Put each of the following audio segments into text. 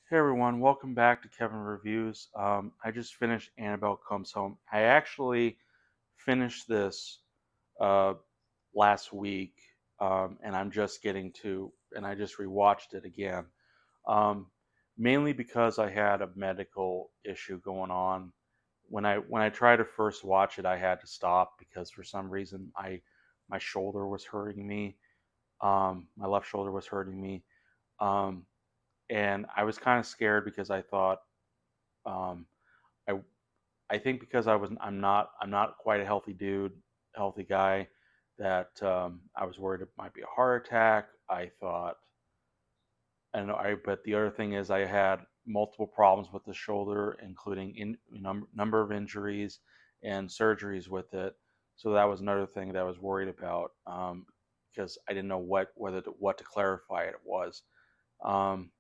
Hey everyone, welcome back to Kevin Reviews. I just finished Annabelle Comes Home. I actually finished this uh, last week, and I just rewatched it again. Um, Mainly because I had a medical issue going on. When I tried to first watch it, I had to stop because for some reason my shoulder was hurting me. My left shoulder was hurting me. Um, and I was kind of scared because I thought um, I I think because I'm not quite a healthy dude, healthy guy, that I was worried it might be a heart attack. I thought, and I but the other thing is I had multiple problems with the shoulder, including number of injuries and surgeries with it. So that was another thing that I was worried about because I didn't know what to clarify it was. Um,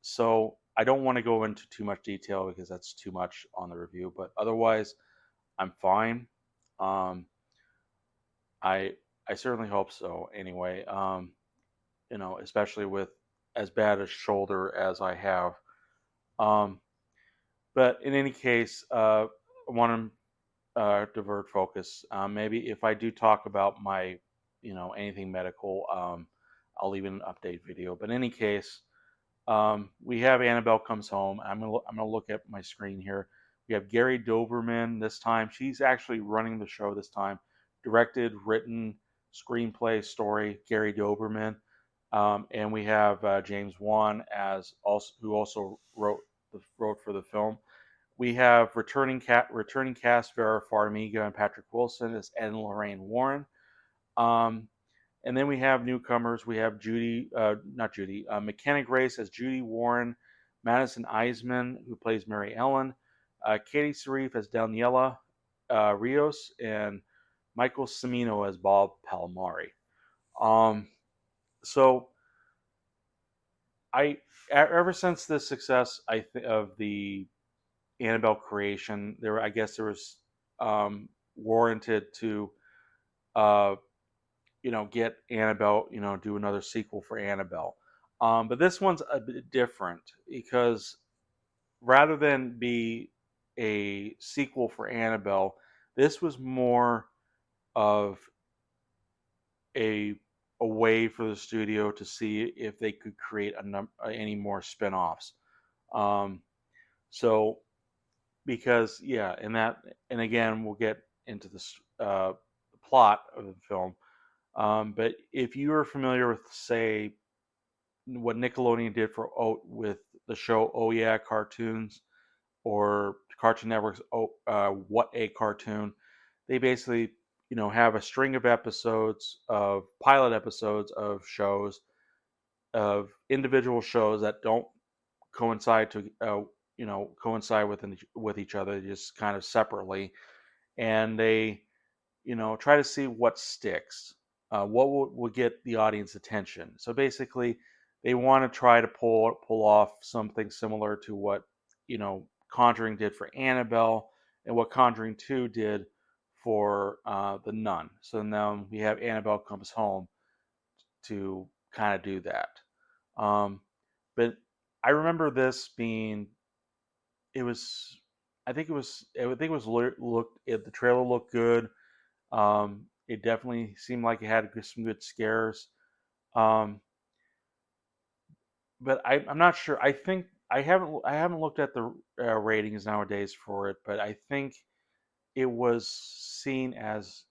so I don't want to go into too much detail because that's too much on the review. But otherwise, I'm fine. Um, I I certainly hope so. Anyway, especially with as bad a shoulder as I have. Um, but in any case, I want to divert focus. Maybe if I do talk about anything medical, I'll leave an update video. But in any case, we have Annabelle Comes Home. I'm gonna look at my screen here. We have Gary Doberman this time. She's actually running the show this time. Directed, written, screenplay, story. Gary Doberman, and we have James Wan who also wrote for the film. We have returning cast Vera Farmiga and Patrick Wilson as Ed and Lorraine Warren. Um, and then we have newcomers. We have not Judy, McKenna Grace as Judy Warren, Madison Eisman, who plays Mary Ellen, Katie Sarif as Daniela Rios, and Michael Cimino as Bob Palomari. Um, so ever since the success of the Annabelle creation, I guess there was warranted to uh, get Annabelle, do another sequel for Annabelle. But this one's a bit different because rather than be a sequel for Annabelle, this was more of a a way for the studio to see if they could create any more spin-offs. Um, so because yeah, and again we'll get into this plot of the film. But if you are familiar with, say, what Nickelodeon did with the show Oh Yeah Cartoons or Cartoon Network's What a Cartoon, they basically have a string of pilot episodes of individual shows that don't coincide with each other, just kind of separately, and they try to see what sticks, what will get the audience attention. So basically, they want to try to pull off something similar to what Conjuring did for Annabelle and what Conjuring 2 did for the Nun. So now we have Annabelle Comes Home to kind of do that. Um, but I remember this being it was I think it was the trailer looked good. It definitely seemed like it had some good scares. Um, but I'm not sure. I think I haven't looked at the ratings nowadays for it, but I think it was seen as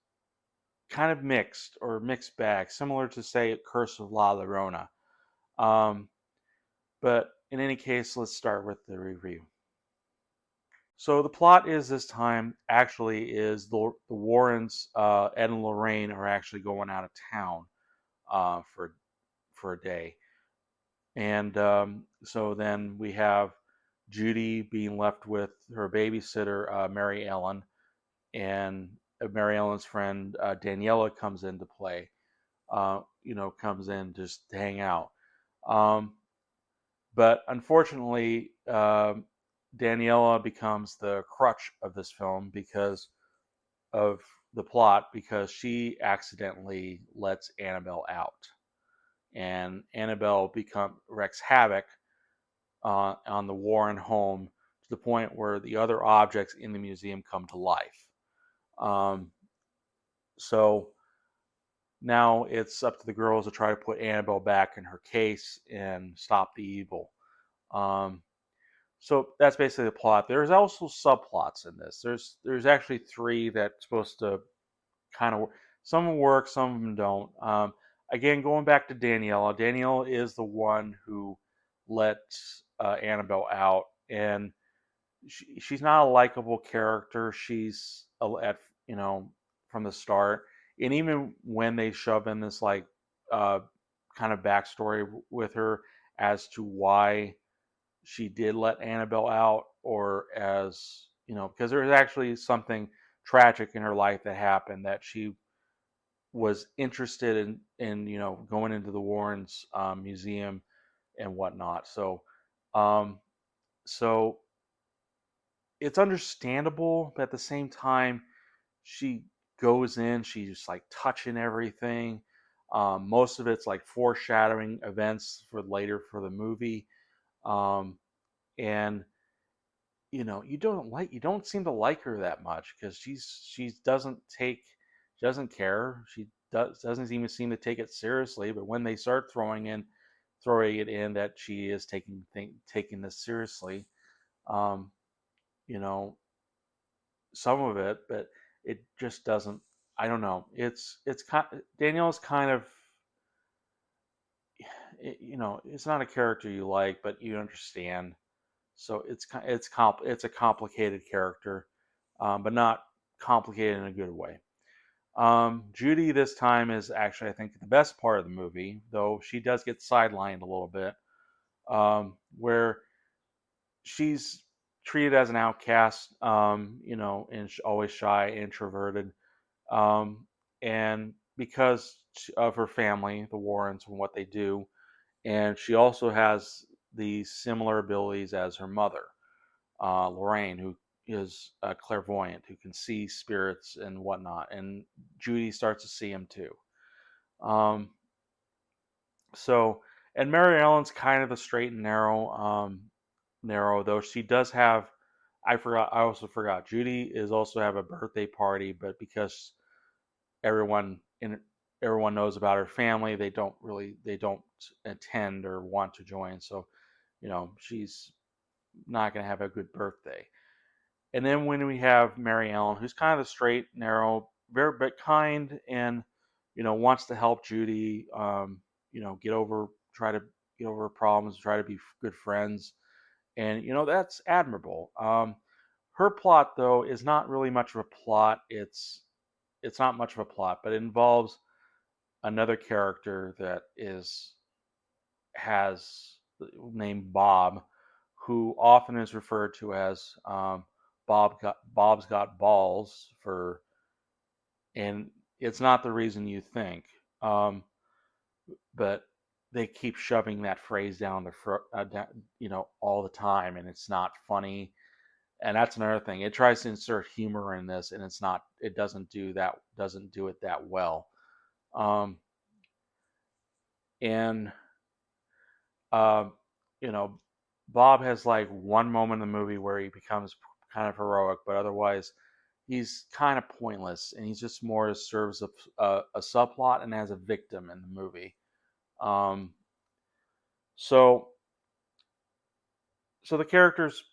kind of mixed bag, similar to, say, Curse of La Llorona. Um, but in any case, let's start with the review. So the plot is this time actually is the Warrens, Ed and Lorraine, are actually going out of town uh, for for a day. And so then we have Judy being left with her babysitter, Mary Ellen, and Mary Ellen's friend Daniela comes into play. Comes in just to hang out. Um, but unfortunately, Daniela becomes the crutch of this film because of the plot, because she accidentally lets Annabelle out, and Annabelle wreaks havoc on the Warren home to the point where the other objects in the museum come to life. Um, so now it's up to the girls to try to put Annabelle back in her case and stop the evil. Um, so that's basically the plot. There's also subplots in this. There's actually three that's supposed to kind of, some of them work, some of them don't. Again, going back to Daniela, Danielle is the one who let Annabelle out, and she's not a likable character. She's at, you know, from the start, and even when they shove in this like uh, kind of backstory with her as to why she did let Annabelle out, or as you know, because there was actually something tragic in her life that happened that she was interested in going into the Warrens museum and whatnot. Um, so it's understandable, but at the same time, she goes in, she's just like touching everything. Most of it's like foreshadowing events for later for the movie, um, and you don't seem to like her that much because she doesn't care. She doesn't even seem to take it seriously. But when they start throwing it in that she is taking this seriously, um, you know, some of it, but it just doesn't. I don't know. It's kind. Danielle's kind of, it's not a character you like, but you understand. So it's a complicated character, but not complicated in a good way. Judy this time is actually, I think, the best part of the movie, though she does get sidelined a little bit, where she's treated as an outcast, and always shy, introverted, um, and because of her family, the Warrens, and what they do, and she also has the similar abilities as her mother, Lorraine, who is clairvoyant, who can see spirits and whatnot, and Judy starts to see him too. Um, so, and Mary Ellen's kind of a straight and narrow though she does have. I forgot. I also forgot. Judy is also have a birthday party, but because everyone in everyone knows about her family, they don't attend or want to join. So, she's not going to have a good birthday. And then when we have Mary Ellen, who's kind of straight, narrow, very but kind, and wants to help Judy, try to get over her problems, try to be good friends, and that's admirable. Her plot though is not really much of a plot. It's not much of a plot, but it involves another character that is has named Bob, who often is referred to as Bob's got balls for, and it's not the reason you think, um, but they keep shoving that phrase down the throat, all the time, and it's not funny. And that's another thing. It tries to insert humor in this, and it's not. It doesn't do it that well. Um, and Um, you know, Bob has like one moment in the movie where he becomes kind of heroic, but otherwise he's kind of pointless, and he's just more serves a subplot and as a victim in the movie. Um, so so the characters,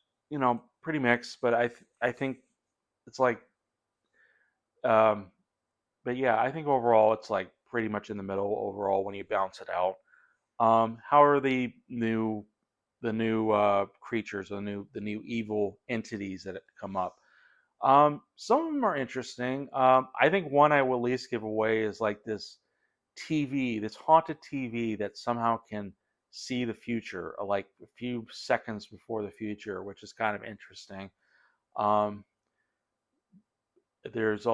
pretty mixed, but I think it's like, um, but yeah, I think overall it's like pretty much in the middle overall when you balance it out. How are the new creatures, the new evil entities that come up? Some of them are interesting. I think one I will at least give away is like this haunted TV that somehow can see the future, like a few seconds before the future, which is kind of interesting. Um, there's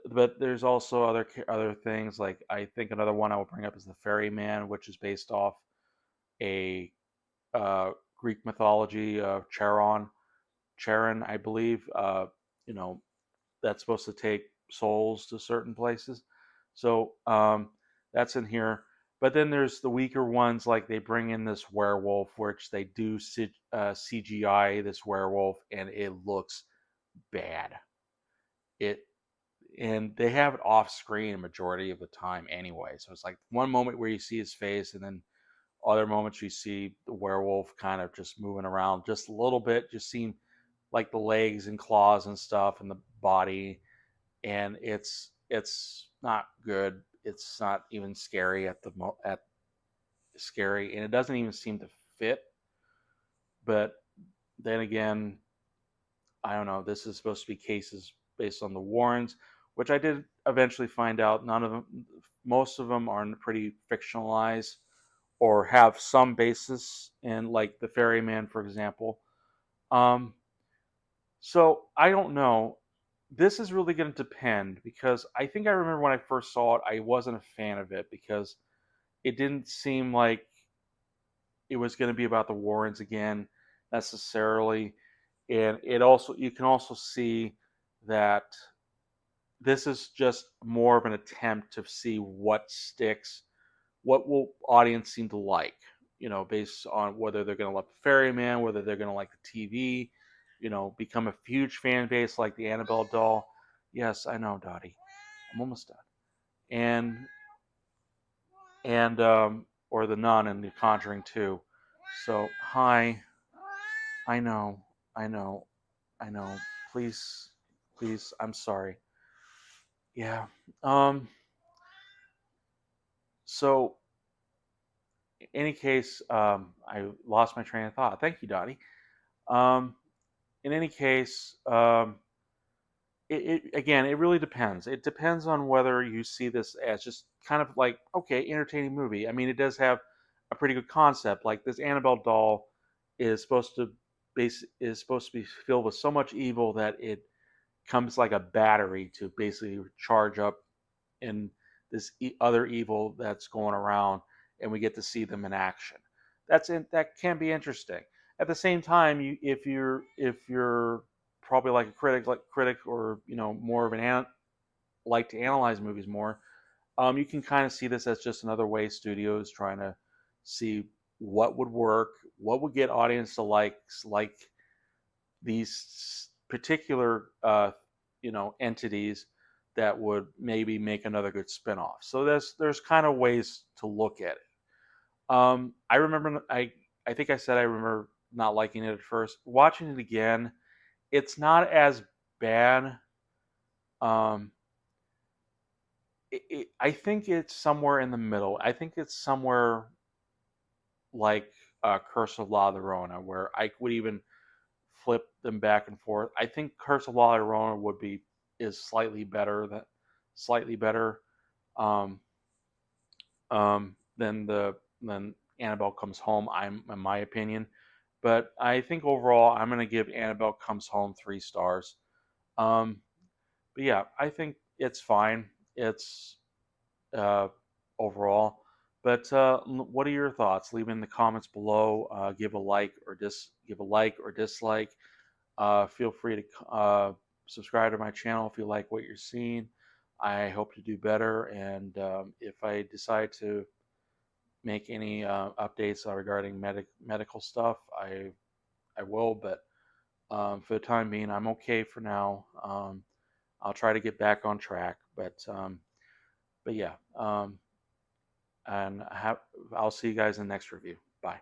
but there's also other things, like I think another one I will bring up is the Ferryman, which is based off a Greek mythology of Charon, I believe. You know, that's supposed to take souls to certain places. So that's in here. But then there's the weaker ones, like they bring in this werewolf, which they do CGI this werewolf, and it looks bad. It and they have it off screen a majority of the time anyway. So it's like one moment where you see his face, and then other moments you see the werewolf kind of just moving around just a little bit, just seeing like the legs and claws and stuff and the body, and it's not good. It's not even scary at scary, and it doesn't even seem to fit. But then again, I don't know. This is supposed to be cases based on the Warrens, which I did eventually find out. None of them, most of them are pretty fictionalized or have some basis in, like the Ferryman, for example. Um, so I don't know. This is really going to depend because I think I remember when I first saw it, I wasn't a fan of it because it didn't seem like it was going to be about the Warrens again necessarily, and it also you can also see that this is just more of an attempt to see what sticks, what will audience seem to like, based on whether they're going to love the Ferryman, whether they're going to like the TV, become a huge fan base like the Annabelle doll. Yes, I know, Dottie. I'm almost done. And or the Nun in the Conjuring 2. So hi, I know, I know, I know. Please, please, I'm sorry. Yeah. Um. So, in any case, I lost my train of thought. Thank you, Dottie. Um. In any case, again, it really depends. It depends on whether you see this as just kind of like okay, entertaining movie. I mean, it does have a pretty good concept. Like this Annabelle doll is supposed to be filled with so much evil that it comes like a battery to basically charge up in this other evil that's going around, and we get to see them in action. That can be interesting. At the same time, if you're probably like a critic, or more of like to analyze movies more, you can kind of see this as just another way studios trying to see what would work, what would get audience to like these particular entities that would maybe make another good spinoff. So there's kind of ways to look at it. I remember I think I said I remember not liking it at first. Watching it again, it's not as bad. Um, I think it's somewhere in the middle. I think it's somewhere like Curse of La Llorona, where I would even flip them back and forth. I think Curse of La Llorona is slightly better um, than Annabelle Comes Home. I'm in my opinion, but I think overall I'm going to give Annabelle Comes Home 3 stars. Um, but yeah, I think it's fine. It's uh, overall. But what are your thoughts? Leave in the comments below. Give a like or dislike. Feel free to subscribe to my channel if you like what you're seeing. I hope to do better, and if I decide to make any updates regarding medical stuff, I will. But for the time being, I'm okay for now. I'll try to get back on track, but yeah, and I'll see you guys in the next review. Bye.